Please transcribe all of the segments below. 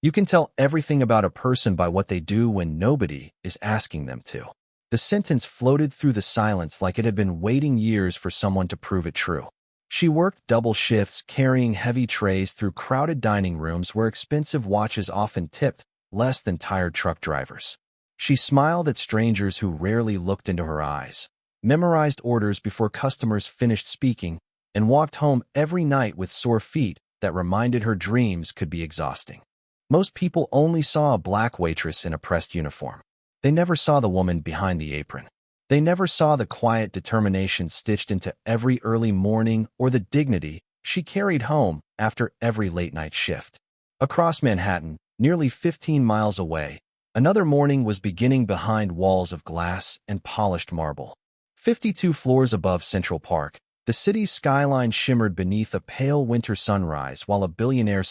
You can tell everything about a person by what they do when nobody is asking them to. The sentence floated through the silence like it had been waiting years for someone to prove it true. She worked double shifts, carrying heavy trays through crowded dining rooms where expensive watches often tipped less than tired truck drivers. She smiled at strangers who rarely looked into her eyes, memorized orders before customers finished speaking, and walked home every night with sore feet that reminded her dreams could be exhausting. Most people only saw a black waitress in a pressed uniform. They never saw the woman behind the apron. They never saw the quiet determination stitched into every early morning or the dignity she carried home after every late-night shift. Across Manhattan, nearly 15 miles away, another morning was beginning behind walls of glass and polished marble. 52 floors above Central Park, the city's skyline shimmered beneath a pale winter sunrise while a billionaire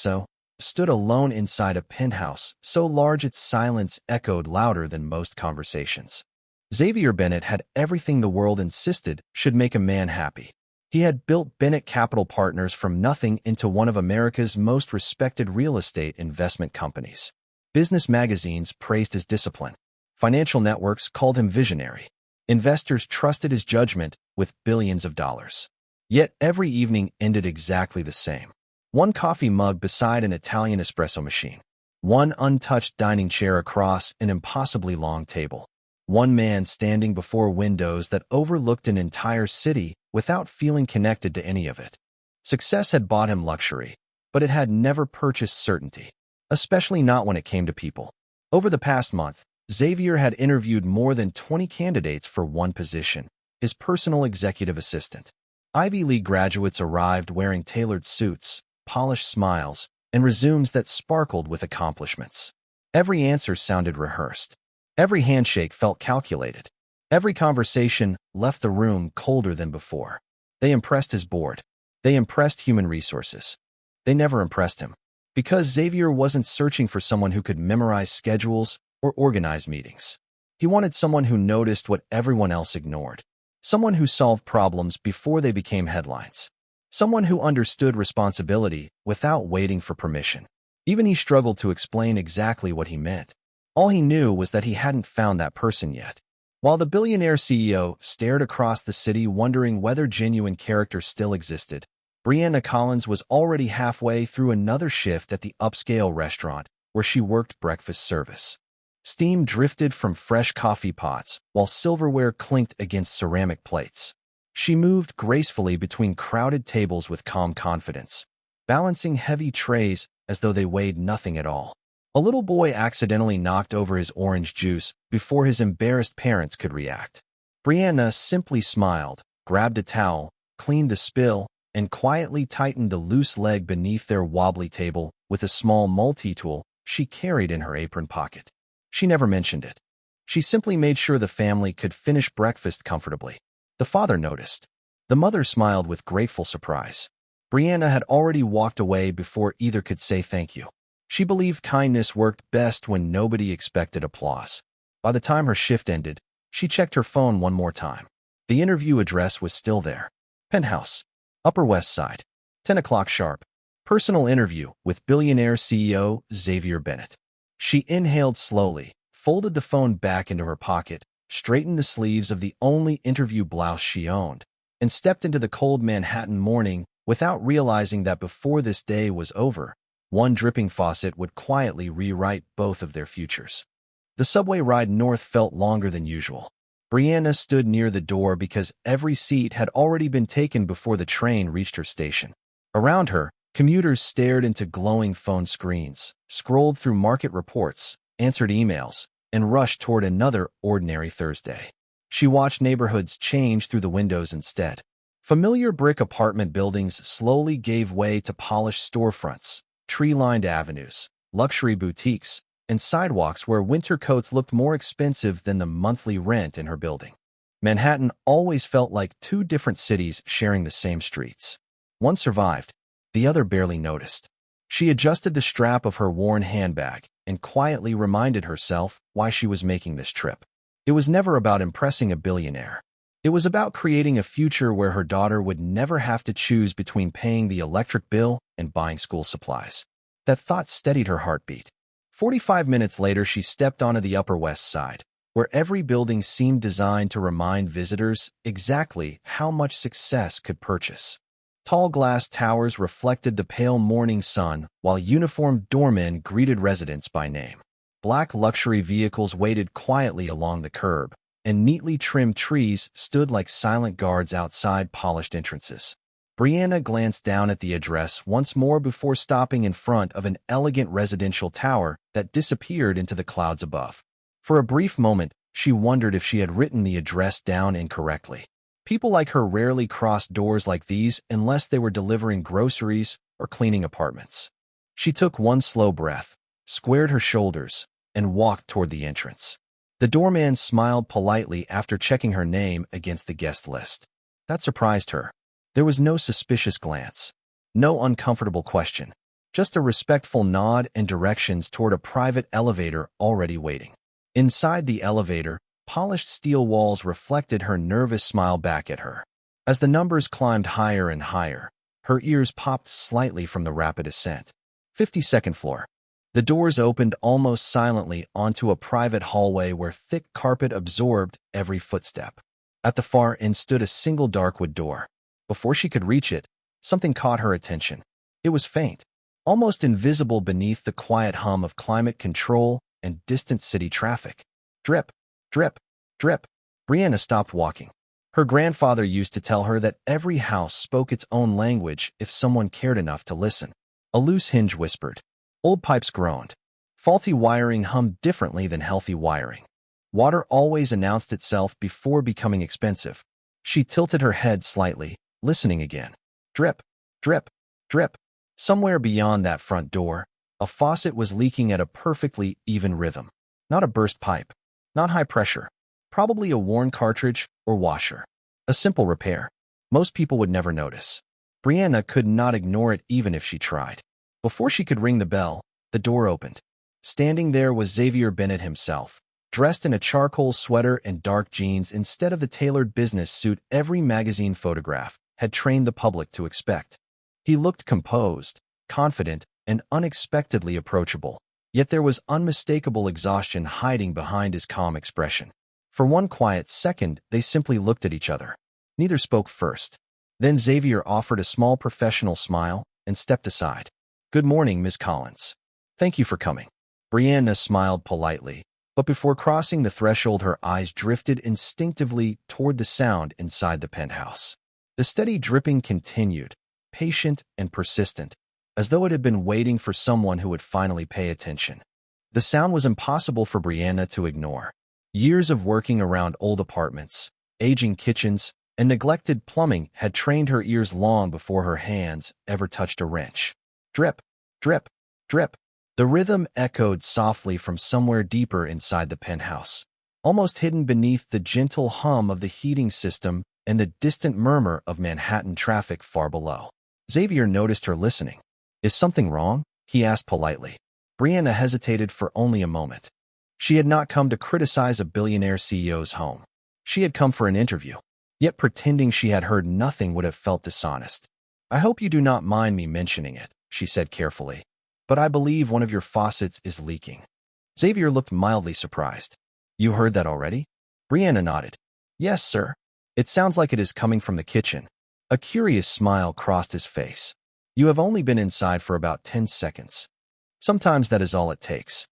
stood alone inside a penthouse so large its silence echoed louder than most conversations. Xavier Bennett had everything the world insisted should make a man happy. He had built Bennett Capital Partners from nothing into one of America's most respected real estate investment companies. Business magazines praised his discipline. Financial networks called him visionary. Investors trusted his judgment with billions of dollars. Yet every evening ended exactly the same. One coffee mug beside an Italian espresso machine. One untouched dining chair across an impossibly long table. One man standing before windows that overlooked an entire city without feeling connected to any of it. Success had bought him luxury, but it had never purchased certainty, especially not when it came to people. Over the past month, Xavier had interviewed more than 20 candidates for one position, his personal executive assistant. Ivy League graduates arrived wearing tailored suits, polished smiles, and resumes that sparkled with accomplishments. Every answer sounded rehearsed. Every handshake felt calculated. Every conversation left the room colder than before. They impressed his board. They impressed human resources. They never impressed him. Because Xavier wasn't searching for someone who could memorize schedules or organize meetings. He wanted someone who noticed what everyone else ignored. Someone who solved problems before they became headlines. Someone who understood responsibility without waiting for permission. Even he struggled to explain exactly what he meant. All he knew was that he hadn't found that person yet. While the billionaire CEO stared across the city wondering whether genuine character still existed, Brianna Collins was already halfway through another shift at the upscale restaurant where she worked breakfast service. Steam drifted from fresh coffee pots while silverware clinked against ceramic plates. She moved gracefully between crowded tables with calm confidence, balancing heavy trays as though they weighed nothing at all. A little boy accidentally knocked over his orange juice before his embarrassed parents could react. Brianna simply smiled, grabbed a towel, cleaned the spill, and quietly tightened the loose leg beneath their wobbly table with a small multi-tool she carried in her apron pocket. She never mentioned it. She simply made sure the family could finish breakfast comfortably. The father noticed. The mother smiled with grateful surprise. Brianna had already walked away before either could say thank you. She believed kindness worked best when nobody expected applause. By the time her shift ended, she checked her phone one more time. The interview address was still there. Penthouse, Upper West Side, 10 o'clock sharp. Personal interview with billionaire CEO Xavier Bennett. She inhaled slowly, folded the phone back into her pocket, straightened the sleeves of the only interview blouse she owned, and stepped into the cold Manhattan morning without realizing that before this day was over, one dripping faucet would quietly rewrite both of their futures. The subway ride north felt longer than usual. Brianna stood near the door because every seat had already been taken before the train reached her station. Around her, commuters stared into glowing phone screens, scrolled through market reports, answered emails, and rushed toward another ordinary Thursday. She watched neighborhoods change through the windows instead. Familiar brick apartment buildings slowly gave way to polished storefronts, tree-lined avenues, luxury boutiques, and sidewalks where winter coats looked more expensive than the monthly rent in her building. Manhattan always felt like two different cities sharing the same streets. One survived, the other barely noticed. She adjusted the strap of her worn handbag and quietly reminded herself why she was making this trip. It was never about impressing a billionaire. It was about creating a future where her daughter would never have to choose between paying the electric bill and buying school supplies. That thought steadied her heartbeat. 45 minutes later, she stepped onto the Upper West Side, where every building seemed designed to remind visitors exactly how much success could purchase. Tall glass towers reflected the pale morning sun, while uniformed doormen greeted residents by name. Black luxury vehicles waited quietly along the curb, and neatly trimmed trees stood like silent guards outside polished entrances. Brianna glanced down at the address once more before stopping in front of an elegant residential tower that disappeared into the clouds above. For a brief moment, she wondered if she had written the address down incorrectly. People like her rarely crossed doors like these unless they were delivering groceries or cleaning apartments. She took one slow breath, squared her shoulders, and walked toward the entrance. The doorman smiled politely after checking her name against the guest list. That surprised her. There was no suspicious glance, no uncomfortable question, just a respectful nod and directions toward a private elevator already waiting. Inside the elevator, polished steel walls reflected her nervous smile back at her. As the numbers climbed higher and higher, her ears popped slightly from the rapid ascent. 52nd floor. The doors opened almost silently onto a private hallway where thick carpet absorbed every footstep. At the far end stood a single dark wood door. Before she could reach it, something caught her attention. It was faint, almost invisible beneath the quiet hum of climate control and distant city traffic. Drip, drip, drip. Brianna stopped walking. Her grandfather used to tell her that every house spoke its own language if someone cared enough to listen. A loose hinge whispered. Old pipes groaned. Faulty wiring hummed differently than healthy wiring. Water always announced itself before becoming expensive. She tilted her head slightly, listening again. Drip, drip, drip. Somewhere beyond that front door, a faucet was leaking at a perfectly even rhythm. Not a burst pipe, not high pressure, probably a worn cartridge or washer. A simple repair. Most people would never notice. Brianna could not ignore it even if she tried. Before she could ring the bell, the door opened. Standing there was Xavier Bennett himself, dressed in a charcoal sweater and dark jeans instead of the tailored business suit every magazine photograph had trained the public to expect. He looked composed, confident, and unexpectedly approachable, yet there was unmistakable exhaustion hiding behind his calm expression. For one quiet second, they simply looked at each other. Neither spoke first. Then Xavier offered a small professional smile and stepped aside. Good morning, Miss Collins. Thank you for coming. Brianna smiled politely, but before crossing the threshold, her eyes drifted instinctively toward the sound inside the penthouse. The steady dripping continued, patient and persistent, as though it had been waiting for someone who would finally pay attention. The sound was impossible for Brianna to ignore. Years of working around old apartments, aging kitchens, and neglected plumbing had trained her ears long before her hands ever touched a wrench. Drip, drip, drip. The rhythm echoed softly from somewhere deeper inside the penthouse, almost hidden beneath the gentle hum of the heating system and the distant murmur of Manhattan traffic far below. Xavier noticed her listening. Is something wrong? He asked politely. Brianna hesitated for only a moment. She had not come to criticize a billionaire CEO's home. She had come for an interview. Yet pretending she had heard nothing would have felt dishonest. I hope you do not mind me mentioning it, she said carefully, but I believe one of your faucets is leaking. Xavier looked mildly surprised. You heard that already? Brianna nodded. Yes, sir. It sounds like it is coming from the kitchen. A curious smile crossed his face. You have only been inside for about 10 seconds. Sometimes that is all it takes.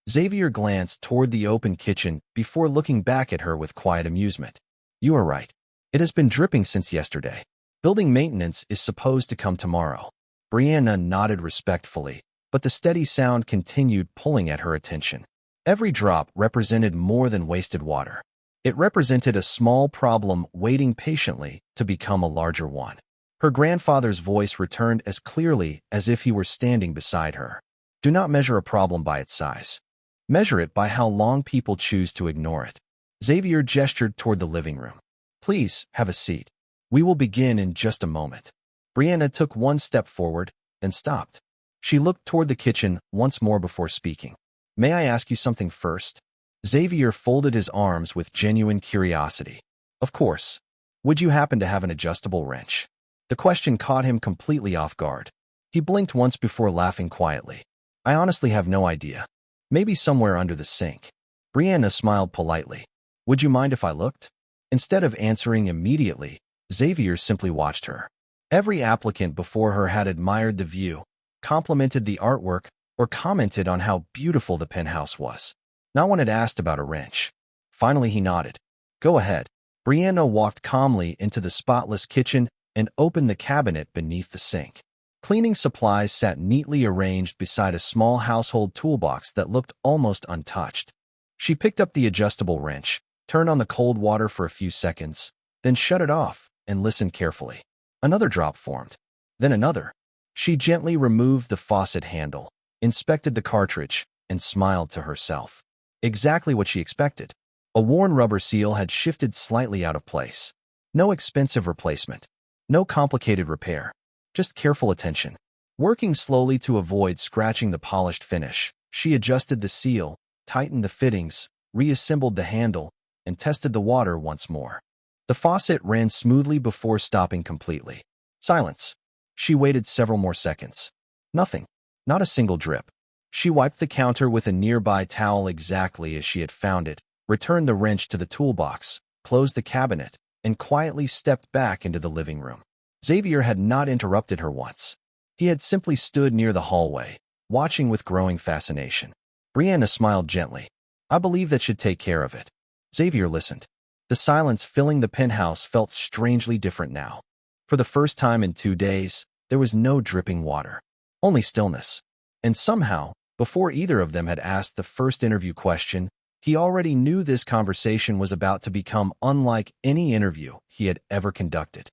Xavier glanced toward the open kitchen before looking back at her with quiet amusement. You are right. It has been dripping since yesterday. Building maintenance is supposed to come tomorrow. Brianna nodded respectfully, but the steady sound continued pulling at her attention. Every drop represented more than wasted water. It represented a small problem waiting patiently to become a larger one. Her grandfather's voice returned as clearly as if he were standing beside her. Do not measure a problem by its size. Measure it by how long people choose to ignore it. Xavier gestured toward the living room. Please, have a seat. We will begin in just a moment. Brianna took one step forward, then stopped. She looked toward the kitchen once more before speaking. May I ask you something first? Xavier folded his arms with genuine curiosity. Of course. Would you happen to have an adjustable wrench? The question caught him completely off guard. He blinked once before laughing quietly. I honestly have no idea. Maybe somewhere under the sink. Brianna smiled politely. Would you mind if I looked? Instead of answering immediately, Xavier simply watched her. Every applicant before her had admired the view, complimented the artwork, or commented on how beautiful the penthouse was. Not one had asked about a wrench. Finally, he nodded. Go ahead. Brianna walked calmly into the spotless kitchen and opened the cabinet beneath the sink. Cleaning supplies sat neatly arranged beside a small household toolbox that looked almost untouched. She picked up the adjustable wrench, turned on the cold water for a few seconds, then shut it off and listened carefully. Another drop formed, then another. She gently removed the faucet handle, inspected the cartridge, and smiled to herself. Exactly what she expected. A worn rubber seal had shifted slightly out of place. No expensive replacement. No complicated repair. Just careful attention. Working slowly to avoid scratching the polished finish, she adjusted the seal, tightened the fittings, reassembled the handle, and tested the water once more. The faucet ran smoothly before stopping completely. Silence. She waited several more seconds. Nothing. Not a single drip. She wiped the counter with a nearby towel exactly as she had found it, returned the wrench to the toolbox, closed the cabinet, and quietly stepped back into the living room. Xavier had not interrupted her once. He had simply stood near the hallway, watching with growing fascination. Brianna smiled gently. I believe that should take care of it. Xavier listened. The silence filling the penthouse felt strangely different now. For the first time in 2 days, there was no dripping water. Only stillness. And somehow, before either of them had asked the first interview question, he already knew this conversation was about to become unlike any interview he had ever conducted.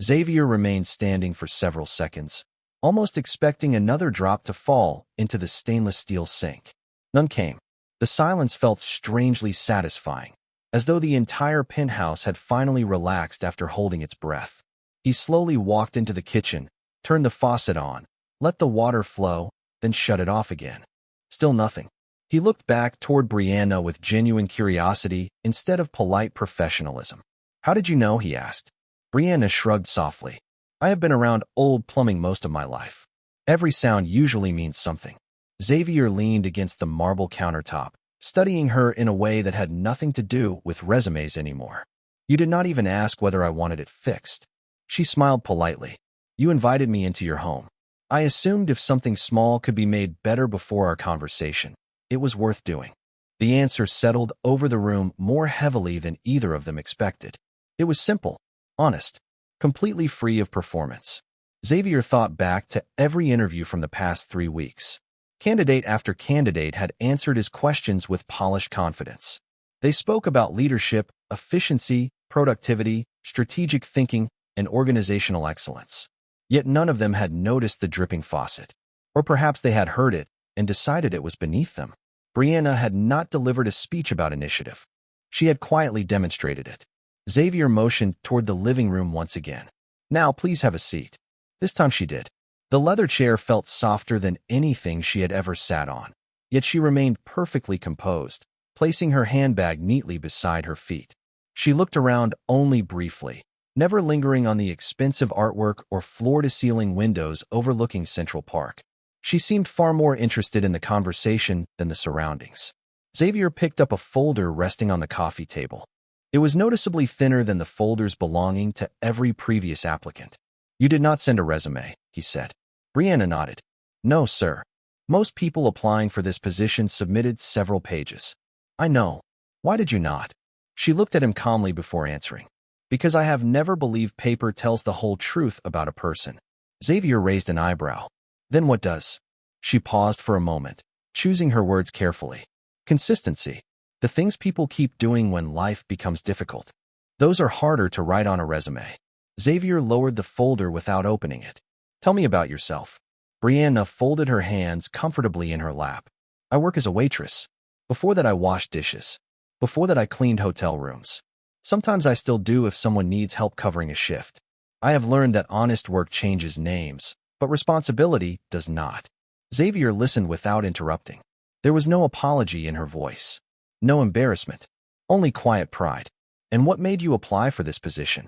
Xavier remained standing for several seconds, almost expecting another drop to fall into the stainless steel sink. None came. The silence felt strangely satisfying, as though the entire penthouse had finally relaxed after holding its breath. He slowly walked into the kitchen, turned the faucet on, let the water flow, then shut it off again. Still nothing. He looked back toward Brianna with genuine curiosity instead of polite professionalism. How did you know? He asked. Brianna shrugged softly. I have been around old plumbing most of my life. Every sound usually means something. Xavier leaned against the marble countertop, studying her in a way that had nothing to do with resumes anymore. You did not even ask whether I wanted it fixed. She smiled politely. You invited me into your home. I assumed if something small could be made better before our conversation, it was worth doing. The answer settled over the room more heavily than either of them expected. It was simple, honest, completely free of performance. Xavier thought back to every interview from the past 3 weeks. Candidate after candidate had answered his questions with polished confidence. They spoke about leadership, efficiency, productivity, strategic thinking, and organizational excellence. Yet none of them had noticed the dripping faucet. Or perhaps they had heard it and decided it was beneath them. Brianna had not delivered a speech about initiative. She had quietly demonstrated it. Xavier motioned toward the living room once again. Now, please have a seat. This time she did. The leather chair felt softer than anything she had ever sat on. Yet she remained perfectly composed, placing her handbag neatly beside her feet. She looked around only briefly, never lingering on the expensive artwork or floor-to-ceiling windows overlooking Central Park. She seemed far more interested in the conversation than the surroundings. Xavier picked up a folder resting on the coffee table. It was noticeably thinner than the folders belonging to every previous applicant. You did not send a resume, he said. Brianna nodded. No, sir. Most people applying for this position submitted several pages. I know. Why did you not? She looked at him calmly before answering. Because I have never believed paper tells the whole truth about a person. Xavier raised an eyebrow. Then what does? She paused for a moment, choosing her words carefully. Consistency. The things people keep doing when life becomes difficult. Those are harder to write on a resume. Xavier lowered the folder without opening it. Tell me about yourself. Brianna folded her hands comfortably in her lap. I work as a waitress. Before that I washed dishes. Before that I cleaned hotel rooms. Sometimes I still do if someone needs help covering a shift. I have learned that honest work changes names, but responsibility does not. Xavier listened without interrupting. There was no apology in her voice. No embarrassment. Only quiet pride. And what made you apply for this position?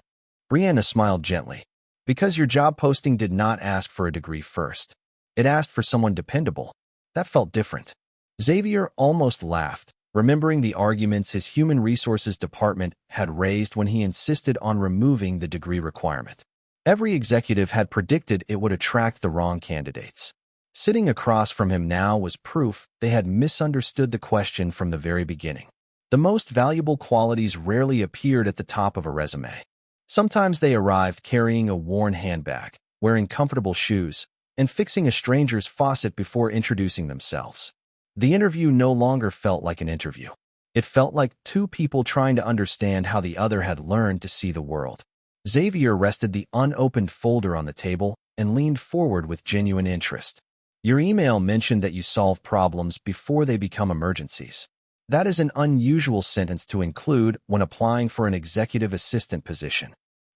Brianna smiled gently. Because your job posting did not ask for a degree first. It asked for someone dependable. That felt different. Xavier almost laughed, remembering the arguments his human resources department had raised when he insisted on removing the degree requirement. Every executive had predicted it would attract the wrong candidates. Sitting across from him now was proof they had misunderstood the question from the very beginning. The most valuable qualities rarely appeared at the top of a resume. Sometimes they arrived carrying a worn handbag, wearing comfortable shoes, and fixing a stranger's faucet before introducing themselves. The interview no longer felt like an interview. It felt like two people trying to understand how the other had learned to see the world. Xavier rested the unopened folder on the table and leaned forward with genuine interest. Your email mentioned that you solve problems before they become emergencies. That is an unusual sentence to include when applying for an executive assistant position.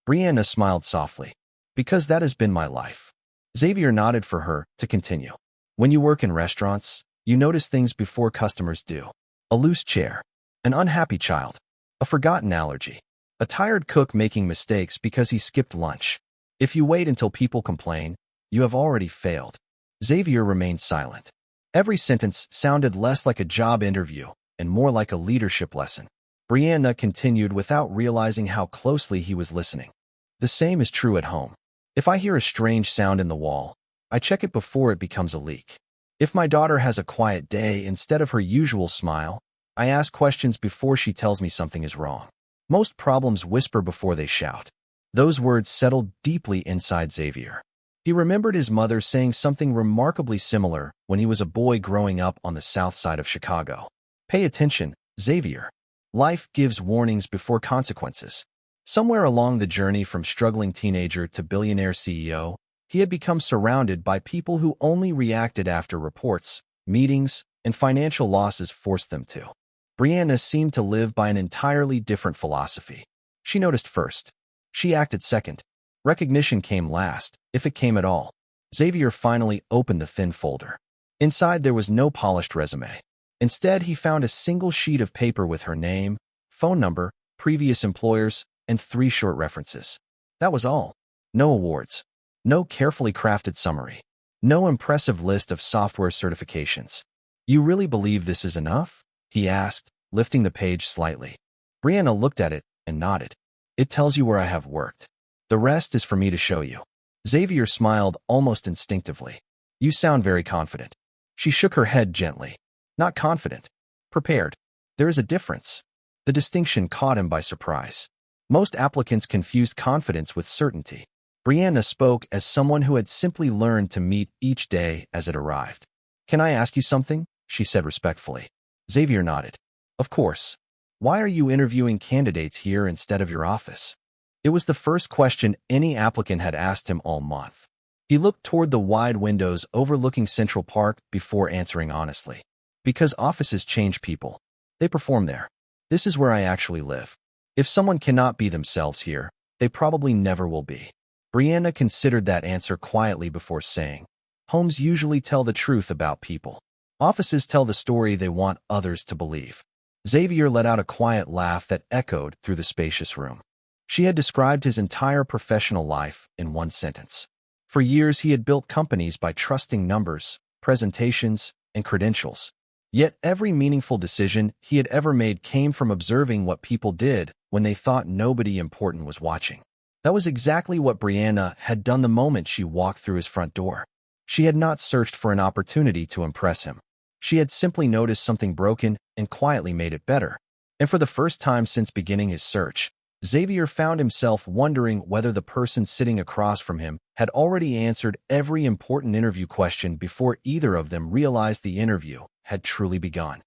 Brianna smiled softly. Because that has been my life. Xavier nodded for her to continue. When you work in restaurants, you notice things before customers do. A loose chair, an unhappy child, a forgotten allergy, a tired cook making mistakes because he skipped lunch. If you wait until people complain, you have already failed. Xavier remained silent. Every sentence sounded less like a job interview and more like a leadership lesson. Brianna continued without realizing how closely he was listening. The same is true at home. If I hear a strange sound in the wall, I check it before it becomes a leak. If my daughter has a quiet day instead of her usual smile, I ask questions before she tells me something is wrong. Most problems whisper before they shout. Those words settled deeply inside Xavier. He remembered his mother saying something remarkably similar when he was a boy growing up on the south side of Chicago. Pay attention, Xavier. Life gives warnings before consequences. Somewhere along the journey from struggling teenager to billionaire CEO, he had become surrounded by people who only reacted after reports, meetings, and financial losses forced them to. Brianna seemed to live by an entirely different philosophy. She noticed first. She acted second. Recognition came last, if it came at all. Xavier finally opened the thin folder. Inside there was no polished resume. Instead, he found a single sheet of paper with her name, phone number, previous employers, and 3 short references. That was all. No awards. No carefully crafted summary. No impressive list of software certifications. You really believe this is enough? He asked, lifting the page slightly. Brianna looked at it and nodded. It tells you where I have worked. The rest is for me to show you. Xavier smiled almost instinctively. You sound very confident. She shook her head gently. Not confident. Prepared. There is a difference. The distinction caught him by surprise. Most applicants confused confidence with certainty. Brianna spoke as someone who had simply learned to meet each day as it arrived. Can I ask you something? She said respectfully. Xavier nodded. Of course. Why are you interviewing candidates here instead of your office? It was the first question any applicant had asked him all month. He looked toward the wide windows overlooking Central Park before answering honestly. Because offices change people. They perform there. This is where I actually live. If someone cannot be themselves here, they probably never will be. Brianna considered that answer quietly before saying, homes usually tell the truth about people. Offices tell the story they want others to believe. Xavier let out a quiet laugh that echoed through the spacious room. She had described his entire professional life in one sentence. For years, he had built companies by trusting numbers, presentations, and credentials. Yet every meaningful decision he had ever made came from observing what people did when they thought nobody important was watching. That was exactly what Brianna had done the moment she walked through his front door. She had not searched for an opportunity to impress him. She had simply noticed something broken and quietly made it better. And for the first time since beginning his search, Xavier found himself wondering whether the person sitting across from him had already answered every important interview question before either of them realized the interview had truly begun.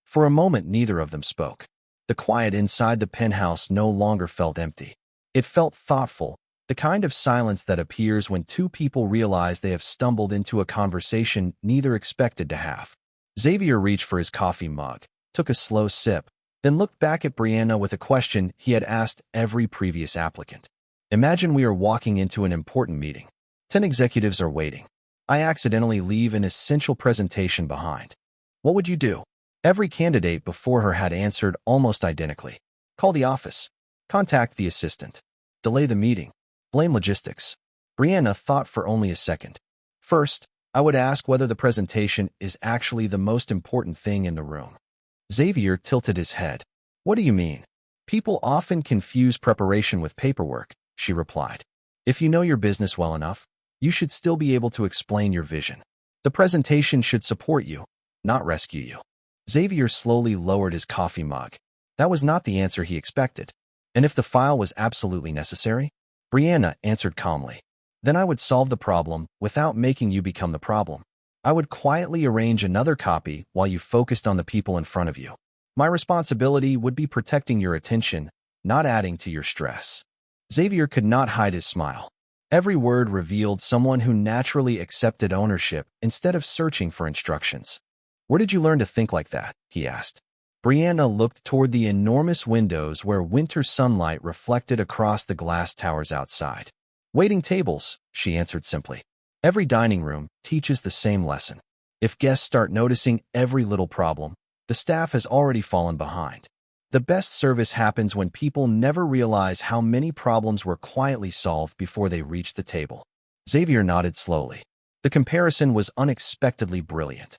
For a moment, neither of them spoke. The quiet inside the penthouse no longer felt empty. It felt thoughtful, the kind of silence that appears when two people realize they have stumbled into a conversation neither expected to have. Xavier reached for his coffee mug, took a slow sip, then looked back at Brianna with a question he had asked every previous applicant. Imagine we are walking into an important meeting. 10 executives are waiting. I accidentally leave an essential presentation behind. What would you do? Every candidate before her had answered almost identically. Call the office. Contact the assistant. Delay the meeting. Blame logistics. Brianna thought for only a second. First, I would ask whether the presentation is actually the most important thing in the room. Xavier tilted his head. What do you mean? People often confuse preparation with paperwork, she replied. If you know your business well enough, you should still be able to explain your vision. The presentation should support you, not rescue you. Xavier slowly lowered his coffee mug. That was not the answer he expected. And if the file was absolutely necessary? Brianna answered calmly. Then I would solve the problem without making you become the problem. I would quietly arrange another copy while you focused on the people in front of you. My responsibility would be protecting your attention, not adding to your stress. Xavier could not hide his smile. Every word revealed someone who naturally accepted ownership instead of searching for instructions. Where did you learn to think like that? He asked. Brianna looked toward the enormous windows where winter sunlight reflected across the glass towers outside. Waiting tables, she answered simply. Every dining room teaches the same lesson. If guests start noticing every little problem, the staff has already fallen behind. The best service happens when people never realize how many problems were quietly solved before they reach the table. Xavier nodded slowly. The comparison was unexpectedly brilliant.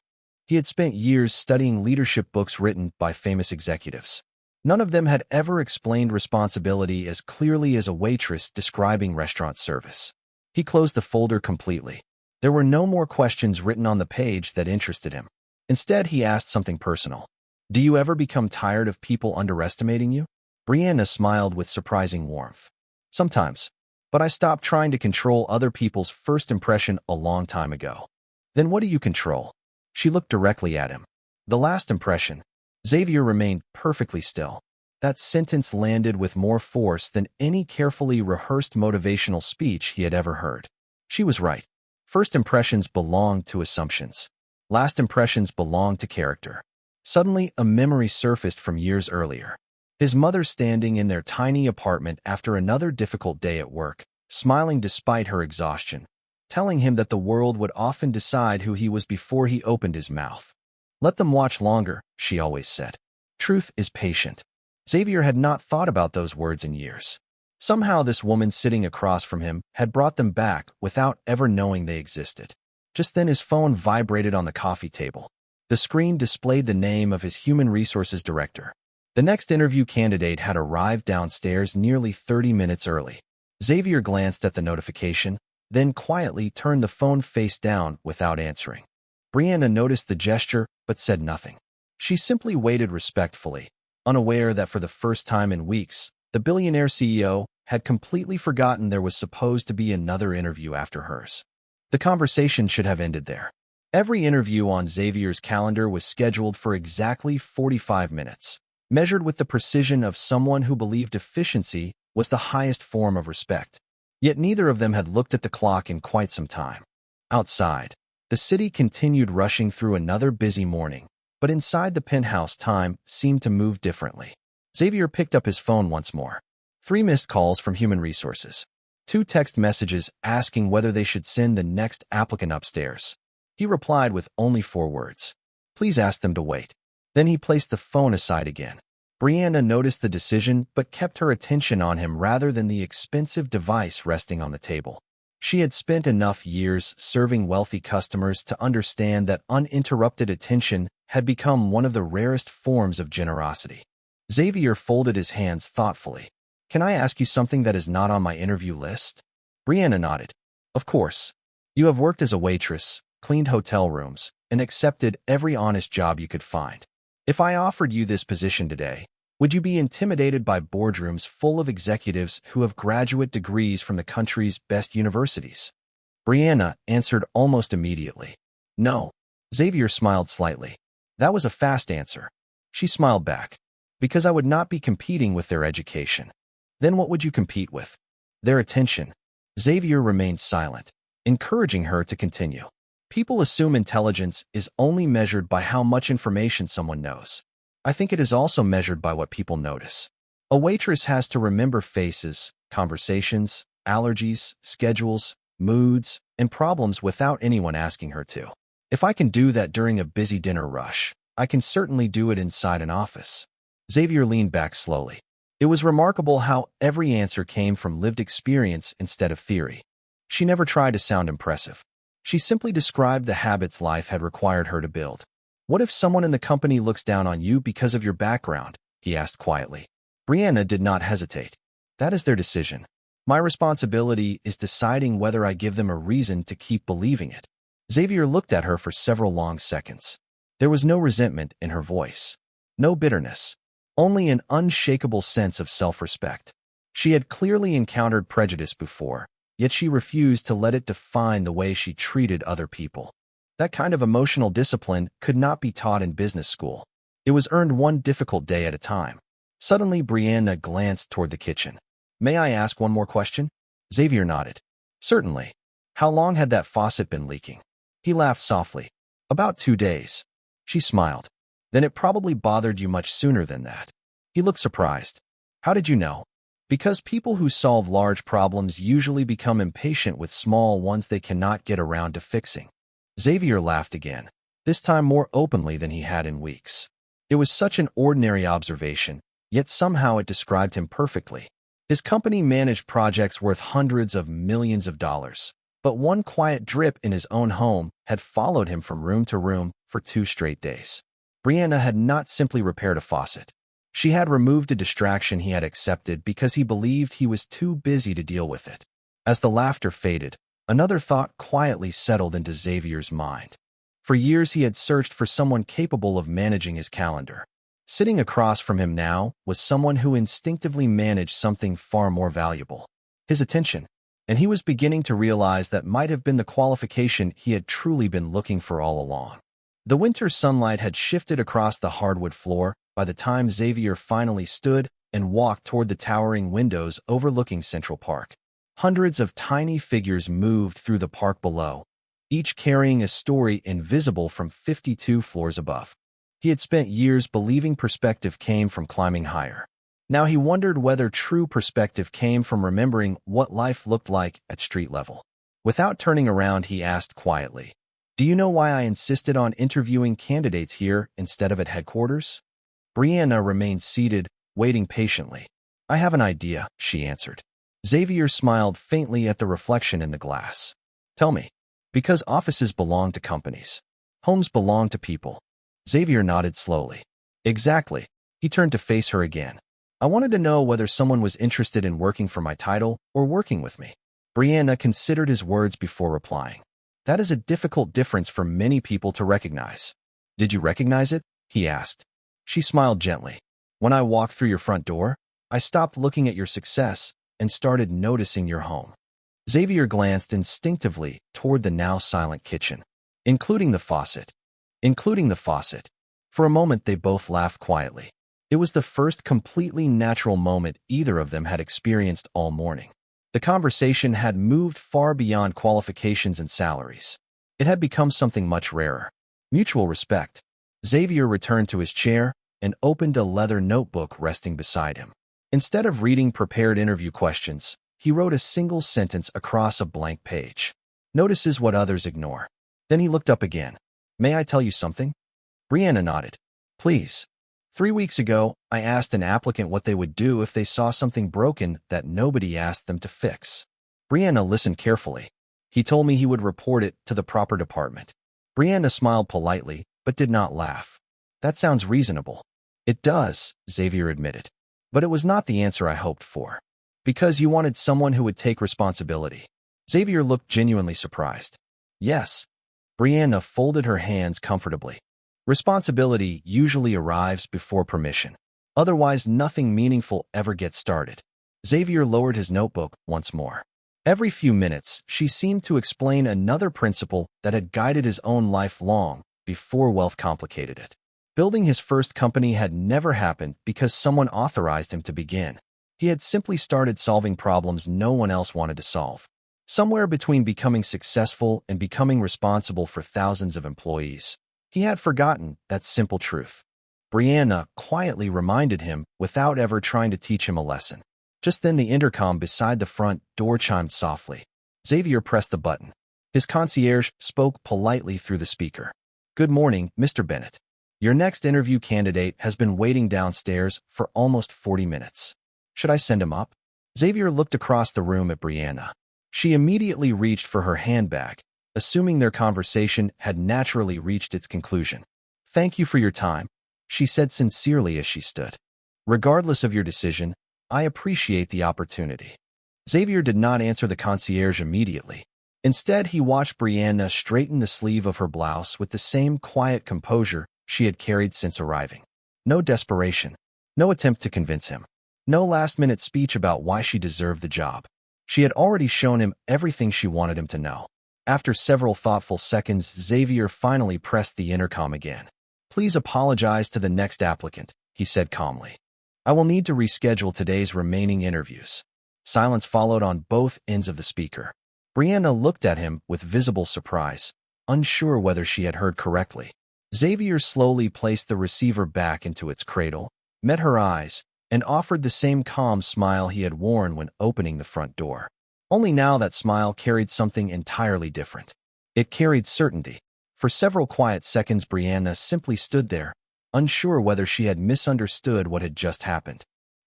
He had spent years studying leadership books written by famous executives. None of them had ever explained responsibility as clearly as a waitress describing restaurant service. He closed the folder completely. There were no more questions written on the page that interested him. Instead, he asked something personal. Do you ever become tired of people underestimating you? Brianna smiled with surprising warmth. Sometimes, but I stopped trying to control other people's first impression a long time ago. Then what do you control? She looked directly at him. The last impression. Xavier remained perfectly still. That sentence landed with more force than any carefully rehearsed motivational speech he had ever heard. She was right. First impressions belong to assumptions. Last impressions belong to character. Suddenly, a memory surfaced from years earlier. His mother standing in their tiny apartment after another difficult day at work, smiling despite her exhaustion, telling him that the world would often decide who he was before he opened his mouth. Let them watch longer, she always said. Truth is patient. Xavier had not thought about those words in years. Somehow this woman sitting across from him had brought them back without ever knowing they existed. Just then his phone vibrated on the coffee table. The screen displayed the name of his human resources director. The next interview candidate had arrived downstairs nearly 30 minutes early. Xavier glanced at the notification, then quietly turned the phone face down without answering. Brianna noticed the gesture but said nothing. She simply waited respectfully, unaware that for the first time in weeks, the billionaire CEO had completely forgotten there was supposed to be another interview after hers. The conversation should have ended there. Every interview on Xavier's calendar was scheduled for exactly 45 minutes, measured with the precision of someone who believed efficiency was the highest form of respect. Yet neither of them had looked at the clock in quite some time. Outside, the city continued rushing through another busy morning, but inside the penthouse time seemed to move differently. Xavier picked up his phone once more. 3 missed calls from human resources. 2 text messages asking whether they should send the next applicant upstairs. He replied with only 4 words. Please ask them to wait. Then he placed the phone aside again. Brianna noticed the decision but kept her attention on him rather than the expensive device resting on the table. She had spent enough years serving wealthy customers to understand that uninterrupted attention had become one of the rarest forms of generosity. Xavier folded his hands thoughtfully. Can I ask you something that is not on my interview list? Brianna nodded. Of course. You have worked as a waitress, cleaned hotel rooms, and accepted every honest job you could find. If I offered you this position today, would you be intimidated by boardrooms full of executives who have graduate degrees from the country's best universities? Brianna answered almost immediately. No. Xavier smiled slightly. That was a fast answer. She smiled back. Because I would not be competing with their education. Then what would you compete with? Their attention. Xavier remained silent, encouraging her to continue. People assume intelligence is only measured by how much information someone knows. I think it is also measured by what people notice. A waitress has to remember faces, conversations, allergies, schedules, moods, and problems without anyone asking her to. If I can do that during a busy dinner rush, I can certainly do it inside an office. Xavier leaned back slowly. It was remarkable how every answer came from lived experience instead of theory. She never tried to sound impressive. She simply described the habits life had required her to build. What if someone in the company looks down on you because of your background? He asked quietly. Brianna did not hesitate. That is their decision. My responsibility is deciding whether I give them a reason to keep believing it. Xavier looked at her for several long seconds. There was no resentment in her voice. No bitterness. Only an unshakable sense of self-respect. She had clearly encountered prejudice before, yet she refused to let it define the way she treated other people. That kind of emotional discipline could not be taught in business school. It was earned one difficult day at a time. Suddenly, Brianna glanced toward the kitchen. May I ask one more question? Xavier nodded. Certainly. How long had that faucet been leaking? He laughed softly. About 2 days. She smiled. Then it probably bothered you much sooner than that. He looked surprised. How did you know? Because people who solve large problems usually become impatient with small ones they cannot get around to fixing. Xavier laughed again, this time more openly than he had in weeks. It was such an ordinary observation, yet somehow it described him perfectly. His company managed projects worth hundreds of millions of dollars, but one quiet drip in his own home had followed him from room to room for 2 straight days. Brianna had not simply repaired a faucet. She had removed a distraction he had accepted because he believed he was too busy to deal with it. As the laughter faded, another thought quietly settled into Xavier's mind. For years he had searched for someone capable of managing his calendar. Sitting across from him now was someone who instinctively managed something far more valuable, his attention, and he was beginning to realize that might have been the qualification he had truly been looking for all along. The winter sunlight had shifted across the hardwood floor by the time Xavier finally stood and walked toward the towering windows overlooking Central Park. Hundreds of tiny figures moved through the park below, each carrying a story invisible from 52 floors above. He had spent years believing perspective came from climbing higher. Now he wondered whether true perspective came from remembering what life looked like at street level. Without turning around, he asked quietly, "Do you know why I insisted on interviewing candidates here instead of at headquarters?" Brianna remained seated, waiting patiently. "I have an idea," she answered. Xavier smiled faintly at the reflection in the glass. "Tell me." "Because offices belong to companies. Homes belong to people." Xavier nodded slowly. "Exactly." He turned to face her again. "I wanted to know whether someone was interested in working for my title or working with me." Brianna considered his words before replying. "That is a difficult difference for many people to recognize." "Did you recognize it?" he asked. She smiled gently. "When I walked through your front door, I stopped looking at your success and started noticing your home." Xavier glanced instinctively toward the now silent kitchen, including the faucet. Including the faucet. For a moment, they both laughed quietly. It was the first completely natural moment either of them had experienced all morning. The conversation had moved far beyond qualifications and salaries. It had become something much rarer. Mutual respect. Xavier returned to his chair and opened a leather notebook resting beside him. Instead of reading prepared interview questions, he wrote a single sentence across a blank page. "Notices what others ignore." Then he looked up again. "May I tell you something?" Brianna nodded. "Please." 3 weeks ago, I asked an applicant what they would do if they saw something broken that nobody asked them to fix. Brianna listened carefully. "He told me he would report it to the proper department." Brianna smiled politely, but did not laugh. "That sounds reasonable." "It does," Xavier admitted. "But it was not the answer I hoped for." "Because you wanted someone who would take responsibility." Xavier looked genuinely surprised. "Yes." Brianna folded her hands comfortably. "Responsibility usually arrives before permission. Otherwise, nothing meaningful ever gets started." Xavier lowered his notebook once more. Every few minutes, she seemed to explain another principle that had guided his own life long before wealth complicated it. Building his first company had never happened because someone authorized him to begin. He had simply started solving problems no one else wanted to solve. Somewhere between becoming successful and becoming responsible for thousands of employees, he had forgotten that simple truth. Brianna quietly reminded him without ever trying to teach him a lesson. Just then the intercom beside the front door chimed softly. Xavier pressed the button. His concierge spoke politely through the speaker. "Good morning, Mr. Bennett. Your next interview candidate has been waiting downstairs for almost 40 minutes. Should I send him up?" Xavier looked across the room at Brianna. She immediately reached for her handbag, assuming their conversation had naturally reached its conclusion. "Thank you for your time," she said sincerely as she stood. "Regardless of your decision, I appreciate the opportunity." Xavier did not answer the concierge immediately. Instead, he watched Brianna straighten the sleeve of her blouse with the same quiet composure she had carried since arriving. No desperation, no attempt to convince him, no last-minute speech about why she deserved the job. She had already shown him everything she wanted him to know. After several thoughtful seconds, Xavier finally pressed the intercom again. "Please apologize to the next applicant," he said calmly. "I will need to reschedule today's remaining interviews." Silence followed on both ends of the speaker. Brianna looked at him with visible surprise, unsure whether she had heard correctly. Xavier slowly placed the receiver back into its cradle, met her eyes, and offered the same calm smile he had worn when opening the front door. Only now that smile carried something entirely different. It carried certainty. For several quiet seconds, Brianna simply stood there, unsure whether she had misunderstood what had just happened.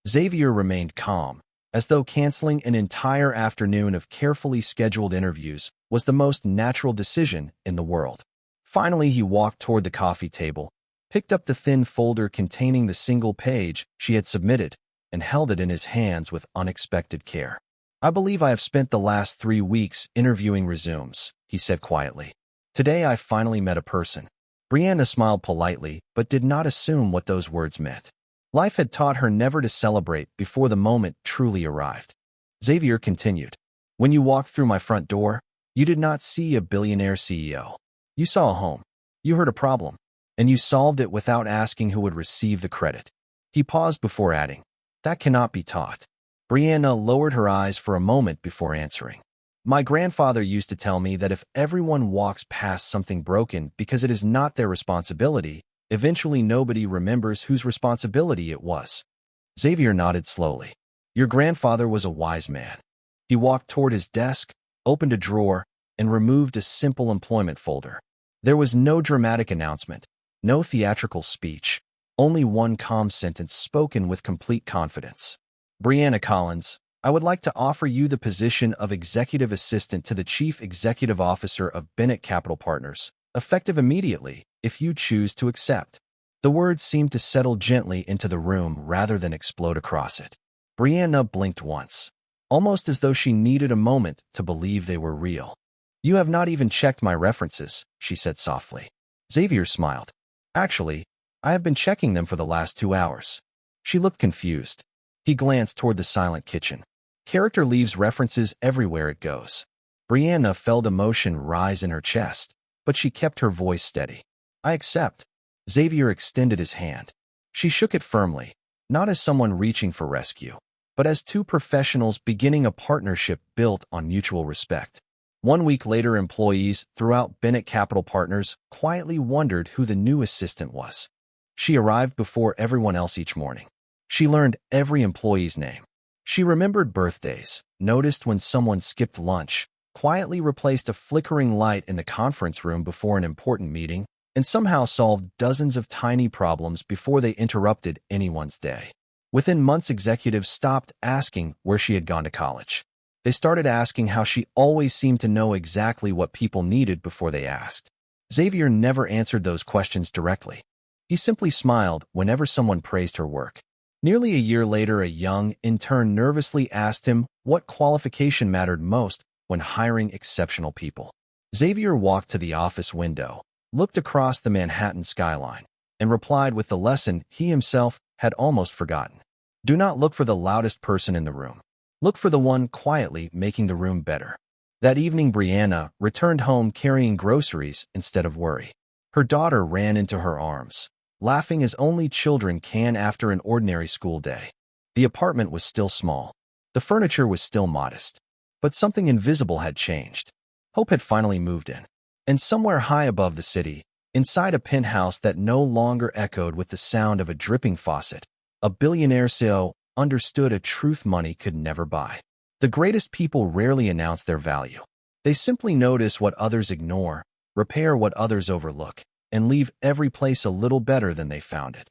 Xavier remained calm, as though canceling an entire afternoon of carefully scheduled interviews was the most natural decision in the world. Finally, he walked toward the coffee table, picked up the thin folder containing the single page she had submitted, and held it in his hands with unexpected care. "I believe I have spent the last 3 weeks interviewing resumes," he said quietly. "Today I finally met a person." Brianna smiled politely, but did not assume what those words meant. Life had taught her never to celebrate before the moment truly arrived. Xavier continued, "When you walked through my front door, you did not see a billionaire CEO. You saw a home. You heard a problem, and you solved it without asking who would receive the credit." He paused before adding, "That cannot be taught." Brianna lowered her eyes for a moment before answering. "My grandfather used to tell me that if everyone walks past something broken because it is not their responsibility, eventually nobody remembers whose responsibility it was." Xavier nodded slowly. "Your grandfather was a wise man." He walked toward his desk, opened a drawer, and removed a simple employment folder. There was no dramatic announcement, no theatrical speech, only one calm sentence spoken with complete confidence. "Brianna Collins, I would like to offer you the position of Executive Assistant to the Chief Executive Officer of Bennett Capital Partners, effective immediately, if you choose to accept." The words seemed to settle gently into the room rather than explode across it. Brianna blinked once, almost as though she needed a moment to believe they were real. "You have not even checked my references," she said softly. Xavier smiled. "Actually, I have been checking them for the last 2 hours." She looked confused. He glanced toward the silent kitchen. Character leaves references everywhere it goes. Brianna felt emotion rise in her chest, but she kept her voice steady. "I accept." Xavier extended his hand. She shook it firmly, not as someone reaching for rescue, but as two professionals beginning a partnership built on mutual respect. 1 week later, employees throughout Bennett Capital Partners quietly wondered who the new assistant was. She arrived before everyone else each morning. She learned every employee's name. She remembered birthdays, noticed when someone skipped lunch, quietly replaced a flickering light in the conference room before an important meeting, and somehow solved dozens of tiny problems before they interrupted anyone's day. Within months, executives stopped asking where she had gone to college. They started asking how she always seemed to know exactly what people needed before they asked. Xavier never answered those questions directly. He simply smiled whenever someone praised her work. Nearly a year later, a young intern nervously asked him what qualification mattered most when hiring exceptional people. Xavier walked to the office window, looked across the Manhattan skyline, and replied with the lesson he himself had almost forgotten. "Do not look for the loudest person in the room. Look for the one quietly making the room better." That evening, Brianna returned home carrying groceries instead of worry. Her daughter ran into her arms, laughing as only children can after an ordinary school day. The apartment was still small. The furniture was still modest. But something invisible had changed. Hope had finally moved in. And somewhere high above the city, inside a penthouse that no longer echoed with the sound of a dripping faucet, a billionaire CEO understood a truth money could never buy. The greatest people rarely announce their value. They simply notice what others ignore, repair what others overlook, and leave every place a little better than they found it.